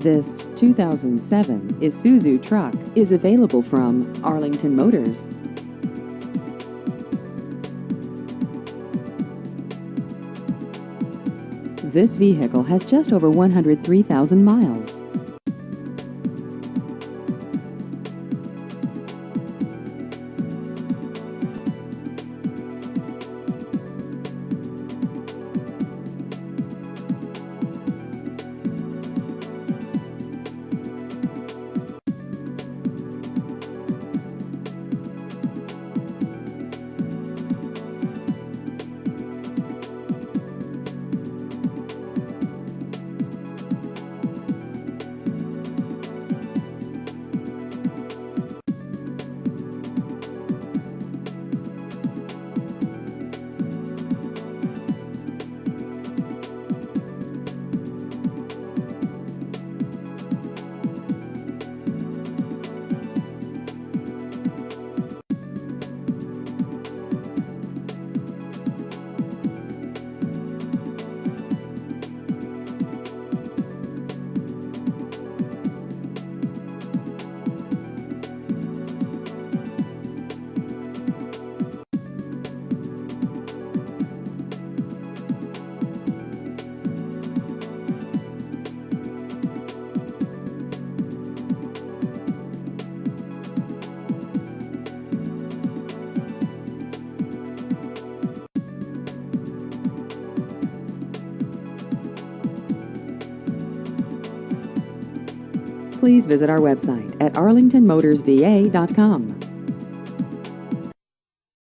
This 2007 Isuzu truck is available from Arlington Motors. This vehicle has just over 103,000 miles. Please visit our website at arlingtonmotorsva.com.